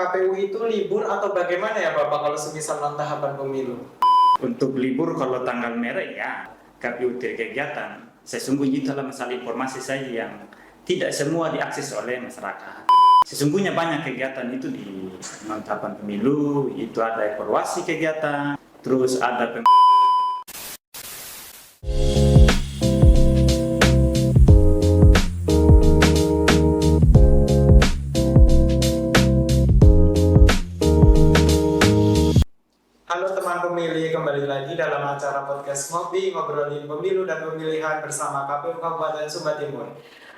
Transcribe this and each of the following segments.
KPU itu libur atau bagaimana ya Bapak kalau semisal non tahapan pemilu? Untuk libur kalau tanggal merah ya KPU kegiatan. Sesungguhnya itu adalah masalah informasi saja yang tidak semua diakses oleh masyarakat. Sesungguhnya banyak kegiatan itu di non tahapan pemilu, itu ada evaluasi kegiatan, terus ada Halo teman pemilih, kembali lagi dalam acara podcast ngobrolin pemilu dan pemilihan bersama KPU Kabupaten Sumba Timur.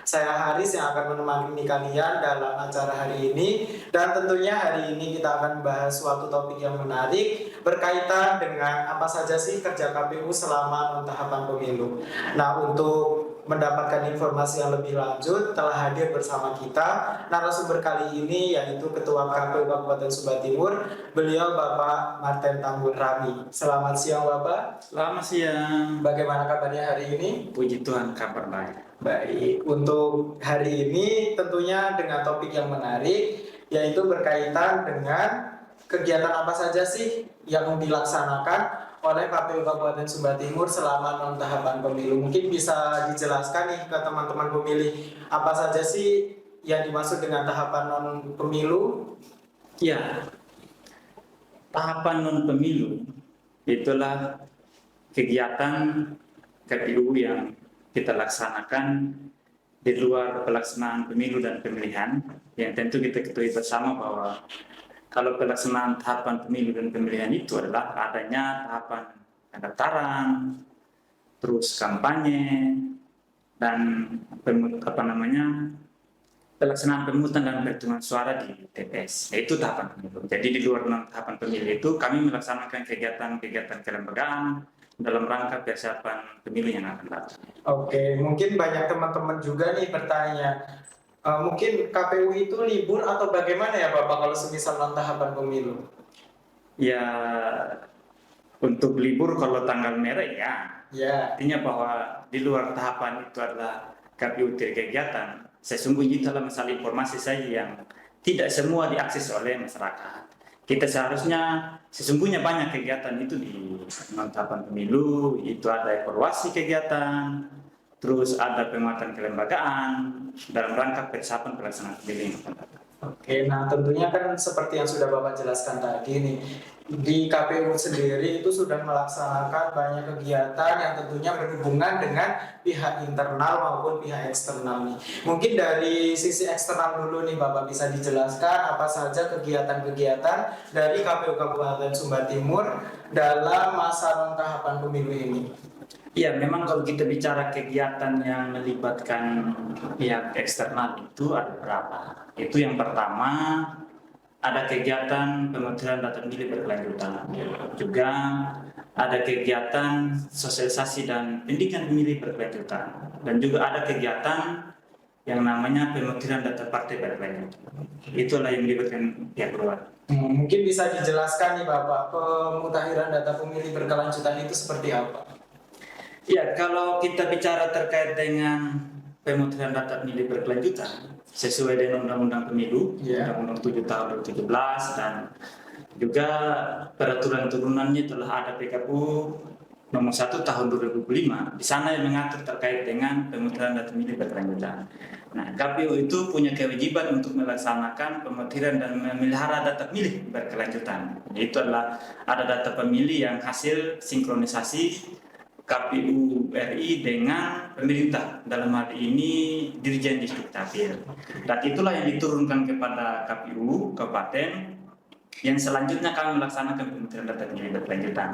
Saya Haris yang akan menemani kalian dalam acara hari ini, dan tentunya hari ini kita akan membahas suatu topik yang menarik berkaitan dengan apa saja sih kerja KPU selama non tahapan pemilu. Nah, untuk mendapatkan informasi yang lebih lanjut telah hadir bersama kita narasumber kali ini, yaitu Ketua KPU Kabupaten Sumba Timur, beliau Bapak Martin Tambun Rami. Selamat siang Bapak. Selamat siang. Bagaimana kabarnya hari ini? Puji Tuhan, kabar baik. Baik, untuk hari ini tentunya dengan topik yang menarik, yaitu berkaitan dengan kegiatan apa saja sih yang dilaksanakan oleh KPU Kabupaten Sumba Timur selama non tahapan pemilu. Mungkin bisa dijelaskan nih ke teman-teman pemilih apa saja sih yang dimaksud dengan tahapan non pemilu? Ya, tahapan non pemilu itulah kegiatan KPU yang kita laksanakan di luar pelaksanaan pemilu dan pemilihan, yang tentu kita ketahui bersama bahwa kalau pelaksanaan tahapan pemilu dan pemilihan itu adalah adanya tahapan pendaftaran, terus kampanye, dan pelaksanaan pemungutan dan perhitungan suara di TPS. Itu tahapan pemilu. Jadi di luar tahapan pemilu itu kami melaksanakan kegiatan-kegiatan kelembagaan dalam rangka persiapan pemilu yang akan datang. Oke, mungkin banyak teman-teman juga nih bertanya, mungkin KPU itu libur atau bagaimana ya Bapak kalau semisal non tahapan pemilu? Ya, untuk libur kalau tanggal merah ya, artinya bahwa di luar tahapan itu adalah KPU kegiatan. Sesungguhnya itu adalah masalah informasi saja yang tidak semua diakses oleh masyarakat. Kita seharusnya, sesungguhnya banyak kegiatan itu di non tahapan pemilu, itu ada evaluasi kegiatan, terus ada penguatan kelembagaan dalam rangka persiapan pelaksanaan pemilu yang akan datang. Oke, nah tentunya kan seperti yang sudah Bapak jelaskan tadi nih, di KPU sendiri itu sudah melaksanakan banyak kegiatan yang tentunya berhubungan dengan pihak internal maupun pihak eksternal nih. Mungkin dari sisi eksternal dulu nih Bapak bisa dijelaskan apa saja kegiatan-kegiatan dari KPU Kabupaten Sumba Timur dalam masa non tahapan pemilu ini. Ya, memang kalau kita bicara kegiatan yang melibatkan pihak eksternal itu ada berapa. Itu yang pertama, ada kegiatan pemetaan data pemilih berkelanjutan. Juga ada kegiatan sosialisasi dan pendidikan pemilih berkelanjutan. Dan juga ada kegiatan yang namanya pemetaan data partai berkelanjutan. Itulah yang melibatkan pihak luar. Mungkin bisa dijelaskan nih Bapak, pemutakhiran data pemilih berkelanjutan itu seperti apa? Ya, kalau kita bicara terkait dengan pemutakhiran data pemilih berkelanjutan sesuai dengan Undang-Undang Pemilu, Undang-Undang 7 tahun 2017, dan juga peraturan turunannya telah ada PKPU nomor 1 tahun 2005. Di sana yang mengatur terkait dengan pemutakhiran data pemilih berkelanjutan. Nah, KPU itu punya kewajiban untuk melaksanakan pemutakhiran dan memelihara data pemilih berkelanjutan. Itu adalah ada data pemilih yang hasil sinkronisasi KPU RI dengan pemerintah, dalam hal ini Dirjen Dukcapil. Dan itulah yang diturunkan kepada KPU Kabupaten, yang selanjutnya kami melaksanakan pemetaan data pemilih berkelanjutan.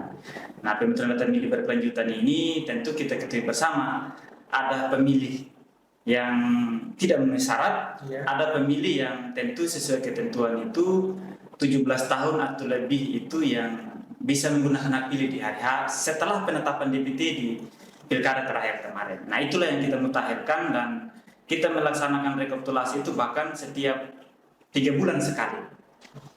Nah, pemetaan data pemilih berkelanjutan ini tentu kita ketahui bersama, ada pemilih yang tidak memenuhi syarat, ada pemilih yang tentu sesuai ketentuan itu 17 tahun atau lebih itu yang bisa menggunakan hak pilih di hari H setelah penetapan DPT di pilkada terakhir kemarin. Nah, itulah yang kita mutakhirkan, dan kita melaksanakan rekapitulasi itu bahkan setiap 3 bulan sekali.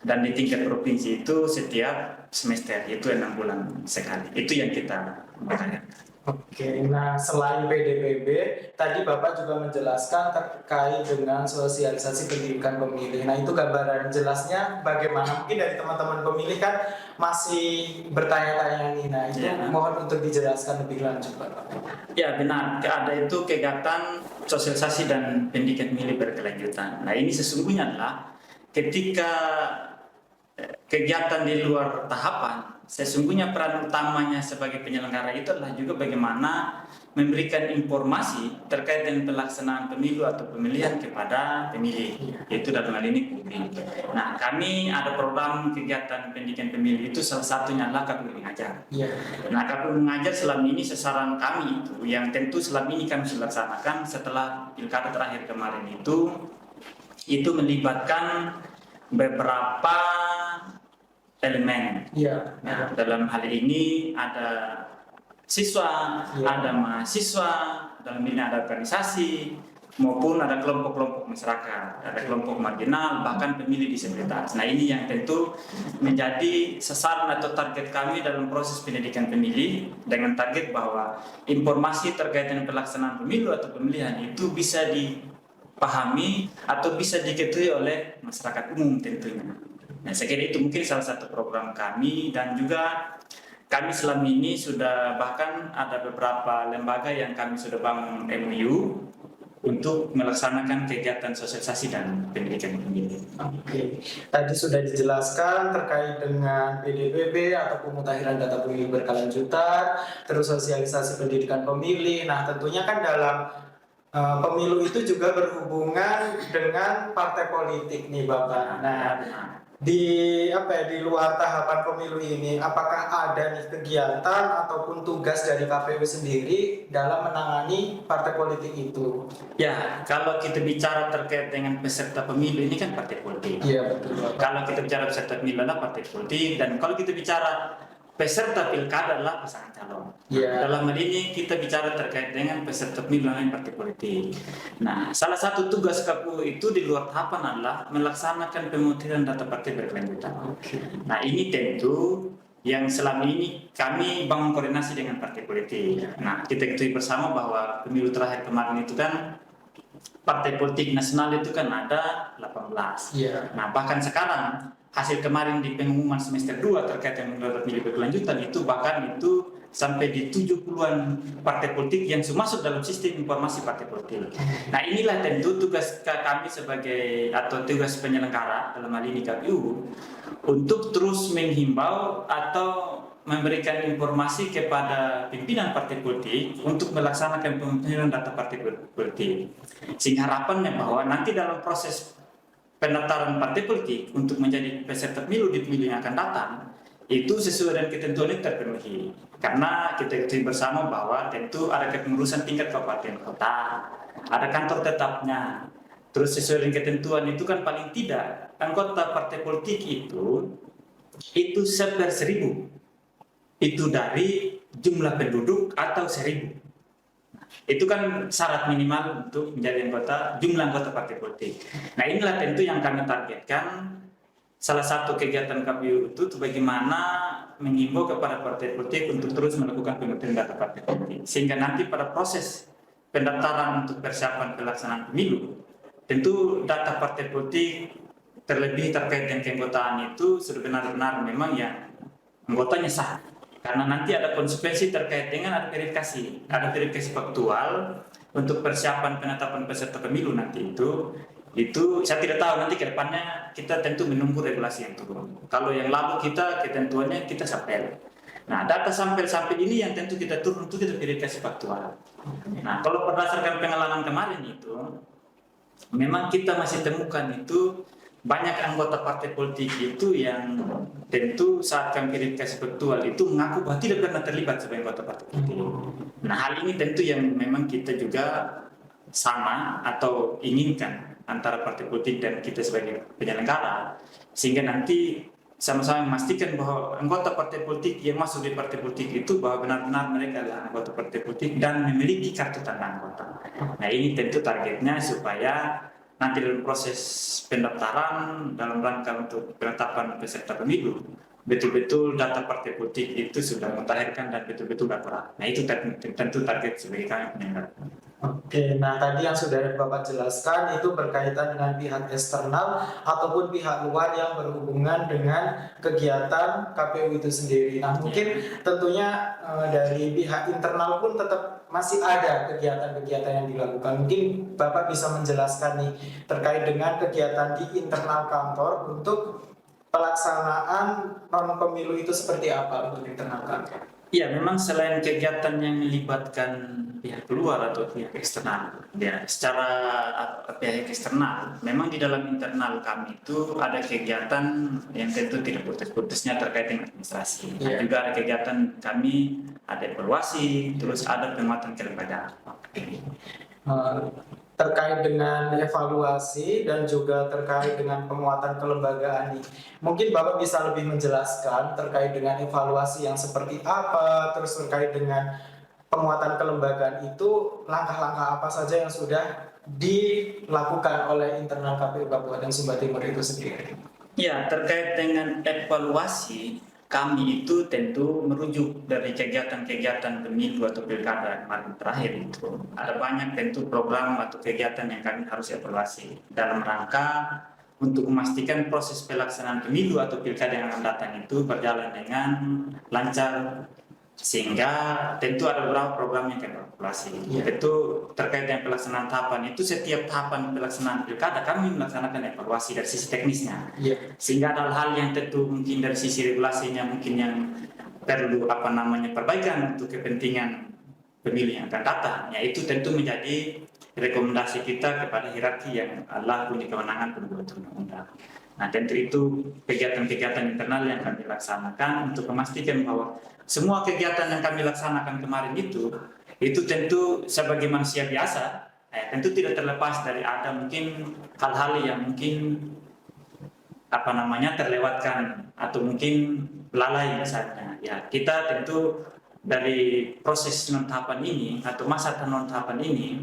Dan di tingkat provinsi itu setiap semester, itu 6 bulan sekali. Itu yang kita mutakhirkan. Oke, nah selain PDPB, tadi Bapak juga menjelaskan terkait dengan sosialisasi pendidikan pemilih. Nah itu gambaran jelasnya bagaimana mungkin dari teman-teman pemilih kan masih bertanya-tanya nih. Nah itu Ya. mohon untuk dijelaskan lebih lanjut Bapak. Ya benar, ada itu kegiatan sosialisasi dan pendidikan pemilih berkelanjutan. Nah ini sesungguhnya adalah ketika kegiatan di luar tahapan, sesungguhnya peran utamanya sebagai penyelenggara itu adalah juga bagaimana memberikan informasi terkait dengan pelaksanaan pemilu atau pemilihan kepada pemilih, yaitu dalam hal ini publik. Nah, kami ada program kegiatan pendidikan pemilih itu salah satunya adalah KPU Mengajar. Iya. Nah, KPU Mengajar selama ini sasaran kami itu, yang tentu selama ini kami laksanakan setelah pilkada terakhir kemarin itu melibatkan beberapa elemen. Iya. Nah, dalam hal ini ada siswa, Ya. ada mahasiswa, dalam ini ada organisasi, maupun ada kelompok-kelompok masyarakat, ada kelompok marginal, bahkan pemilih disabilitas. Nah ini yang tentu menjadi sasaran atau target kami dalam proses pendidikan pemilih, dengan target bahwa informasi terkait dengan pelaksanaan pemilu atau pemilihan itu bisa dipahami atau bisa diketahui oleh masyarakat umum tentunya. Nah, saya kira itu mungkin salah satu program kami, dan juga kami selama ini sudah bahkan ada beberapa lembaga yang kami sudah bangun MOU untuk melaksanakan kegiatan sosialisasi dan pendidikan pemilih. Oke, tadi sudah dijelaskan terkait dengan PDPB atau pemutakhiran data pemilih berkelanjutan, terus sosialisasi pendidikan pemilih. Nah, tentunya kan dalam pemilu itu juga berhubungan dengan partai politik nih Bapak. Nah, di luar tahapan pemilu ini, apakah ada nih kegiatan ataupun tugas dari KPU sendiri dalam menangani partai politik itu? Ya, kalau kita bicara terkait dengan peserta pemilu ini kan partai politik. Iya betul Bapak. Kalau kita bicara peserta pemilu adalah partai politik, dan kalau kita bicara peserta pilkada adalah pasangan calon. Ya. Dalam hal ini kita bicara terkait dengan peserta pemilu yang partai politik. Nah, salah satu tugas KPU itu di luar tahapan adalah melaksanakan pemutihan data partai berkelanjutan. Nah, ini tentu yang selama ini kami bangun koordinasi dengan partai politik. Nah, kita ketahui bersama bahwa pemilu terakhir kemarin itu kan partai politik nasional itu kan ada 18. Iya. Nah, bahkan sekarang hasil kemarin di pengumuman semester 2 terkait dengan data pemilih berkelanjutan itu bahkan itu sampai di 70-an partai politik yang masuk dalam sistem informasi partai politik. Nah, inilah tentu tugas kami sebagai atau tugas penyelenggara dalam hal ini KPU untuk terus menghimbau atau memberikan informasi kepada pimpinan partai politik untuk melaksanakan pemenuhan data partai politik. Sehingga harapannya bahwa nanti dalam proses pendaftaran partai politik untuk menjadi peserta pemilu di pemilu yang akan datang itu sesuai dengan ketentuan itu terpenuhi. Karena kita ketahui bersama bahwa tentu ada kepengurusan tingkat kabupaten kota, ada kantor tetapnya. Terus sesuai dengan ketentuan itu kan paling tidak anggota partai politik itu 1/1000 itu dari jumlah penduduk atau 1000. Itu kan syarat minimal untuk menjadi jumlah anggota partai politik. Nah, inilah tentu yang kami targetkan. Salah satu kegiatan KPU itu bagaimana menghimbau kepada partai politik untuk terus melakukan pemutihan data partai politik, sehingga nanti pada proses pendaftaran untuk persiapan pelaksanaan pemilu, tentu data partai politik terlebih terkait dengan keanggotaan itu sudah benar-benar memang yang anggotanya sah. Karena nanti ada konsekuensi terkait dengan ada verifikasi faktual untuk persiapan penetapan peserta pemilu nanti itu saya tidak tahu nanti ke depannya, kita tentu menunggu regulasi yang turun. Kalau yang lalu ketentuannya kita sampel. Nah, data sampel ini yang tentu kita turun untuk kita verifikasi faktual. Nah, kalau berdasarkan pengalaman kemarin itu memang kita masih temukan itu banyak anggota partai politik itu yang tentu saat kami verifikasi faktual itu mengaku bahwa tidak pernah terlibat sebagai anggota partai politik. Nah, hal ini tentu yang memang kita juga sama atau inginkan antara partai politik dan kita sebagai penyelenggara, sehingga nanti sama-sama memastikan bahwa anggota partai politik yang masuk di partai politik itu bahwa benar-benar mereka adalah anggota partai politik dan memiliki kartu tanda anggota. Nah, ini tentu targetnya supaya nanti dalam proses pendaftaran dalam rangka untuk penetapan peserta pemilu betul-betul data partai politik itu sudah mutakhirkan dan betul-betul akurat. Nah itu tentu target sebagai kami penyelenggara. Oke, nah tadi yang sudah Bapak jelaskan itu berkaitan dengan pihak eksternal ataupun pihak luar yang berhubungan dengan kegiatan KPU itu sendiri. Nah mungkin tentunya dari pihak internal pun tetap masih ada kegiatan-kegiatan yang dilakukan. Mungkin Bapak bisa menjelaskan nih terkait dengan kegiatan di internal kantor untuk pelaksanaan non pemilu itu seperti apa untuk internal kantor? Ya, memang selain kegiatan yang melibatkan pihak luar atau pihak eksternal, ya secara pihak eksternal, memang di dalam internal kami itu ada kegiatan yang tentu tidak putus-putusnya terkait dengan administrasi. Iya. Juga ada kegiatan kami, ada evaluasi, terus ada penguatan kelembagaan. Terkait dengan evaluasi dan juga terkait dengan penguatan kelembagaan ini. Mungkin Bapak bisa lebih menjelaskan terkait dengan evaluasi yang seperti apa, terus terkait dengan penguatan kelembagaan itu langkah-langkah apa saja yang sudah dilakukan oleh internal KPU Kabupaten Sumba Timur itu sendiri. Ya, terkait dengan evaluasi, kami itu tentu merujuk dari kegiatan-kegiatan pemilu atau pilkada kemarin terakhir itu. Ada banyak tentu program atau kegiatan yang kami harus evaluasi dalam rangka untuk memastikan proses pelaksanaan pemilu atau pilkada yang akan datang itu berjalan dengan lancar, sehingga tentu ada beberapa program yang kami evaluasi. Tentu terkait dengan pelaksanaan tahapan itu, setiap tahapan pelaksanaan pilkada kami melaksanakan evaluasi dari sisi teknisnya. Sehingga ada hal yang tentu mungkin dari sisi regulasinya mungkin yang perlu perbaikan untuk kepentingan pemilu yang akan datang. Ya itu tentu menjadi rekomendasi kita kepada hierarki yang adalah punya kewenangan pembuat undang-undang. Nah tentu itu kegiatan-kegiatan internal yang kami laksanakan untuk memastikan bahwa semua kegiatan yang kami laksanakan kemarin itu tentu sebagai manusia biasa, tentu tidak terlepas dari ada mungkin hal-hal yang mungkin terlewatkan atau mungkin lalai misalnya. Ya kita tentu dari proses non tahapan ini atau masa non tahapan ini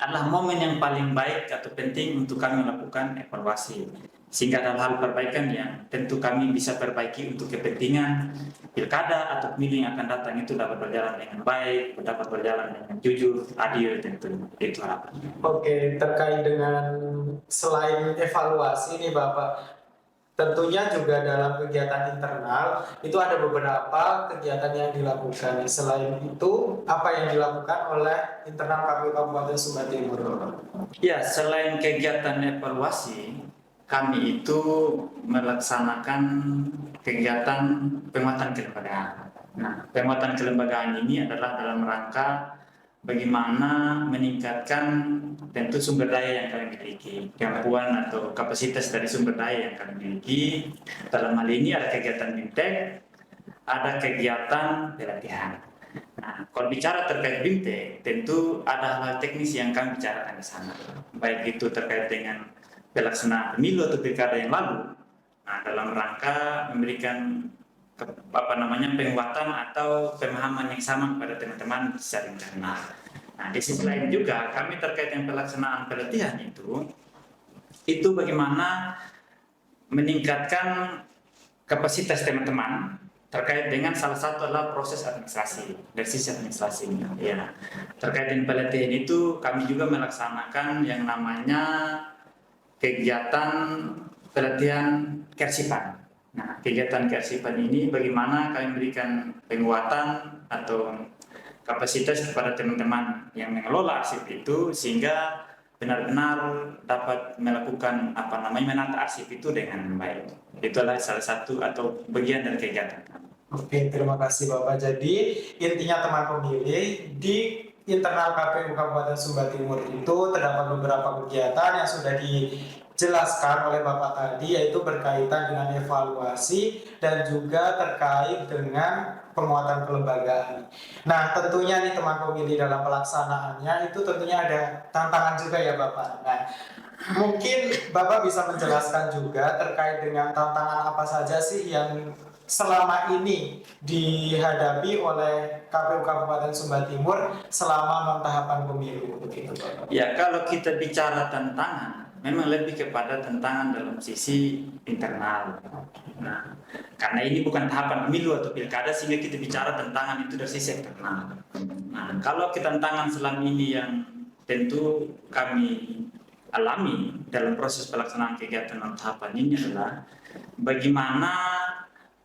adalah momen yang paling baik atau penting untuk kami melakukan evaluasi. Sehingga ada hal perbaikan yang tentu kami bisa perbaiki untuk kepentingan pilkada atau pemilu yang akan datang itu dapat berjalan dengan baik, dapat berjalan dengan jujur, adil tentu. Itu harapannya. Oke, terkait dengan selain evaluasi nih Bapak, tentunya juga dalam kegiatan internal itu ada beberapa kegiatan yang dilakukan. Selain itu, apa yang dilakukan oleh internal KPU Kabupaten Sumba Timur? Ya, selain kegiatan evaluasi, kami itu melaksanakan kegiatan penguatan kelembagaan. Nah, penguatan kelembagaan ini adalah dalam rangka bagaimana meningkatkan tentu sumber daya yang kami miliki, kemampuan atau kapasitas dari sumber daya yang kami miliki. Dalam hal ini ada kegiatan BIMTEK, ada kegiatan pelatihan. Nah, kalau bicara terkait BIMTEK, tentu ada hal teknis yang kami bicarakan di sana, baik itu terkait dengan pelaksanaan pemilu atau pilkada yang lalu. Nah, dalam rangka memberikan penguatan atau pemahaman yang sama kepada teman-teman secara internal. Nah, di sisi lain juga kami terkait dengan pelaksanaan pelatihan itu bagaimana meningkatkan kapasitas teman-teman terkait dengan salah satu adalah proses administrasi, dari sisi administrasinya. Ya, terkait dengan pelatihan itu kami juga melaksanakan yang namanya kegiatan pelatihan kearsipan. Nah, kegiatan kearsipan ini bagaimana kami memberikan penguatan atau kapasitas kepada teman-teman yang mengelola arsip itu sehingga benar-benar dapat melakukan menata arsip itu dengan baik. Itu adalah salah satu atau bagian dari kegiatan kami. Oke, terima kasih Bapak. Jadi intinya teman pemilih di internal KPU Kabupaten Sumba Timur itu terdapat beberapa kegiatan yang sudah dijelaskan oleh Bapak tadi, yaitu berkaitan dengan evaluasi dan juga terkait dengan penguatan kelembagaan. Nah, tentunya nih teman pemilih dalam pelaksanaannya itu tentunya ada tantangan juga ya Bapak. Nah, mungkin Bapak bisa menjelaskan juga terkait dengan tantangan apa saja sih yang selama ini dihadapi oleh KPU Kabupaten Sumba Timur selama tahapan pemilu begitu Bapak. Ya, kalau kita bicara tantangan, memang lebih kepada tantangan dalam sisi internal. Nah, karena ini bukan tahapan pemilu atau pilkada sehingga kita bicara tantangan itu dari sisi eksternal. Nah, kalau tantangan selama ini yang tentu kami alami dalam proses pelaksanaan kegiatan non tahapan ini adalah bagaimana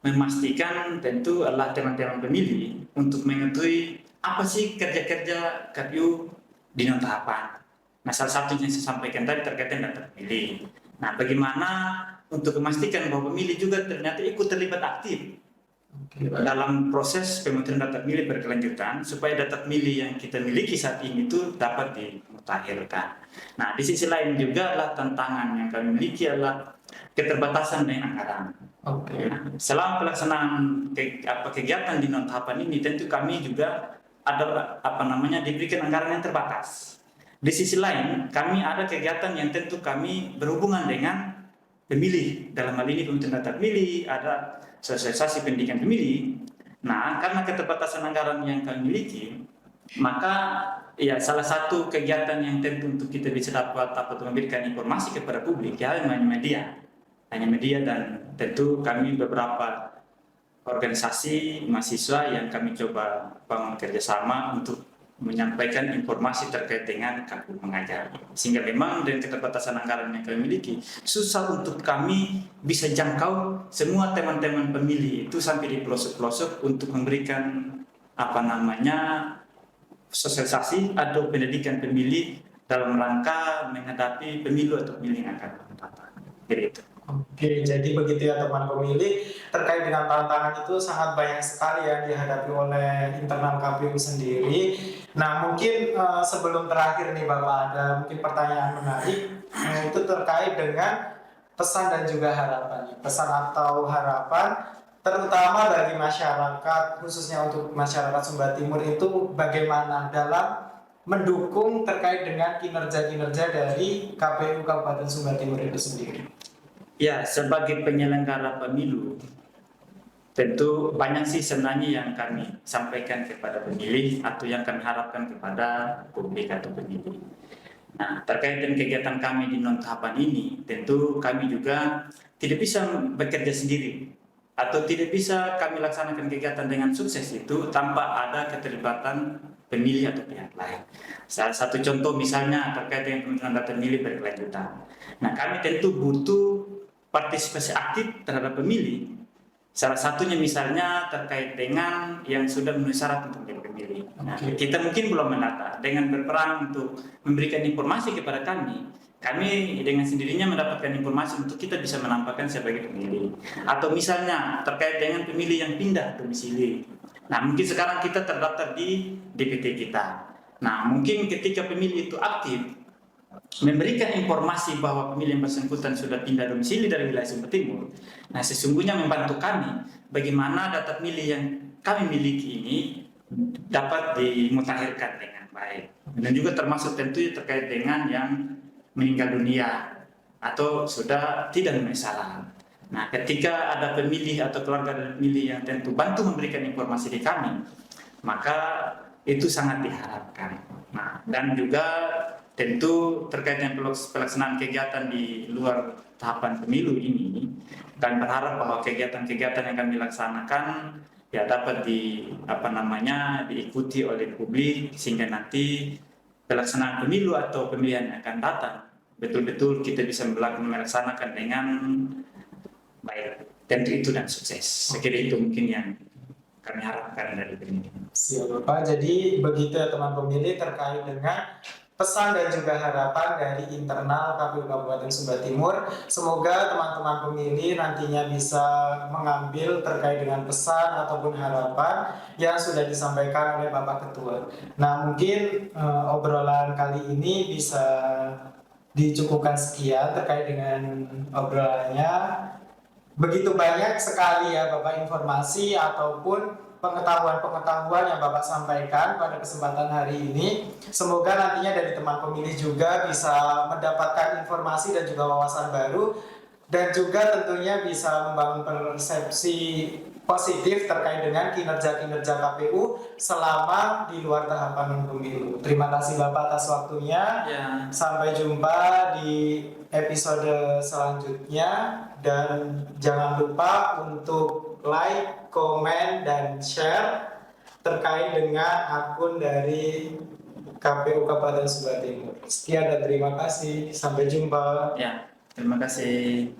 memastikan tentu adalah teman-teman pemilih untuk mengetahui apa sih kerja-kerja KPU di non tahapan. Nah, salah satu yang saya sampaikan tadi terkait dengan data pemilih. Nah, bagaimana untuk memastikan bahwa pemilih juga ternyata ikut terlibat aktif dalam proses pemungutan data pemilih berkelanjutan supaya data pemilih yang kita miliki saat ini itu dapat dimutakhirkan. Nah, di sisi lain juga adalah tantangan yang kami miliki adalah keterbatasan dengan anggaran. Nah, selama pelaksanaan kegiatan di non tahapan ini tentu kami juga ada diberikan anggaran yang terbatas. Di sisi lain, kami ada kegiatan yang tentu kami berhubungan dengan pemilih. Dalam hal ini pemungutan data pemilih, ada sosialisasi pendidikan pemilih. Nah, karena keterbatasan anggaran yang kami miliki, maka ya salah satu kegiatan yang tentu untuk kita bisa dapat memberikan informasi kepada publik ya hanya media dan tentu kami beberapa organisasi mahasiswa yang kami coba bangun kerjasama untuk menyampaikan informasi terkait dengan KPU mengajar. Sehingga memang dengan keterbatasan anggaran yang kami miliki, susah untuk kami bisa jangkau semua teman-teman pemilih itu sampai di pelosok-pelosok untuk memberikan sosialisasi atau pendidikan pemilih dalam rangka menghadapi pemilu atau pemilih yang akan datang. Jadi itu. Oke, jadi begitu ya teman pemilih, terkait dengan tantangan itu sangat banyak sekali yang dihadapi oleh internal KPU sendiri. Nah, mungkin sebelum terakhir nih Bapak, ada mungkin pertanyaan menarik itu terkait dengan pesan dan juga harapannya. Pesan atau harapan terutama bagi masyarakat, khususnya untuk masyarakat Sumba Timur itu bagaimana dalam mendukung terkait dengan kinerja-kinerja dari KPU Kabupaten Sumba Timur itu sendiri. Ya, sebagai penyelenggara pemilu, tentu banyak sih sebenarnya yang kami sampaikan kepada pemilih atau yang kami harapkan kepada publik atau pemilih. Nah, terkait dengan kegiatan kami di non tahapan ini, tentu kami juga tidak bisa bekerja sendiri atau tidak bisa kami laksanakan kegiatan dengan sukses itu tanpa ada keterlibatan pemilih atau pihak lain. Salah satu contoh misalnya terkait dengan pemungutan data pemilih berkelanjutan. Nah, kami tentu butuh partisipasi aktif terhadap pemilih. Salah satunya misalnya terkait dengan yang sudah memenuhi syarat untuk menjadi pemilih. Nah, kita mungkin belum mendata dengan berperan untuk memberikan informasi kepada kami dengan sendirinya mendapatkan informasi untuk kita bisa menampakkan sebagai pemilih. Atau misalnya terkait dengan pemilih yang pindah domisili. Nah, mungkin sekarang kita terdaftar di DPT kita. Nah, mungkin ketika pemilih itu aktif memberikan informasi bahwa pemilih yang bersangkutan sudah pindah domisili dari wilayah Sumba Timur. Nah, sesungguhnya membantu kami bagaimana data pemilih yang kami miliki ini dapat dimutakhirkan dengan baik. Dan juga termasuk tentunya terkait dengan yang meninggal dunia atau sudah tidak bermasalah. Nah, ketika ada pemilih atau keluarga dari pemilih yang tentu bantu memberikan informasi di kami, maka itu sangat diharapkan. Nah, dan juga tentu terkait dengan pelaksanaan kegiatan di luar tahapan pemilu ini, kami berharap bahwa kegiatan-kegiatan yang kami laksanakan ya dapat diikuti oleh publik sehingga nanti pelaksanaan pemilu atau pemilihan yang akan datang betul-betul kita bisa melaksanakan dengan baik. Tentu itu dan sukses. Saya kira itu mungkin yang kami harapkan dari pemilih. Siap Bapak. Jadi begitu ya teman pemilih terkait dengan pesan dan juga harapan dari internal KPU Kabupaten Sumba Timur. Semoga teman-teman pemilih nantinya bisa mengambil terkait dengan pesan ataupun harapan yang sudah disampaikan oleh Bapak Ketua. Nah, mungkin obrolan kali ini bisa dicukupkan sekian terkait dengan obrolannya. Begitu banyak sekali ya Bapak informasi ataupun pengetahuan-pengetahuan yang Bapak sampaikan pada kesempatan hari ini. Semoga nantinya dari teman pemilih juga bisa mendapatkan informasi dan juga wawasan baru dan juga tentunya bisa membangun persepsi positif terkait dengan kinerja-kinerja KPU selama di luar tahapan pemilu. Terima kasih Bapak atas waktunya. Ya. Sampai jumpa di episode selanjutnya dan jangan lupa untuk like, komen, dan share terkait dengan akun dari KPU Kabupaten Sumba Timur. Sekian dan terima kasih. Sampai jumpa. Ya, terima kasih.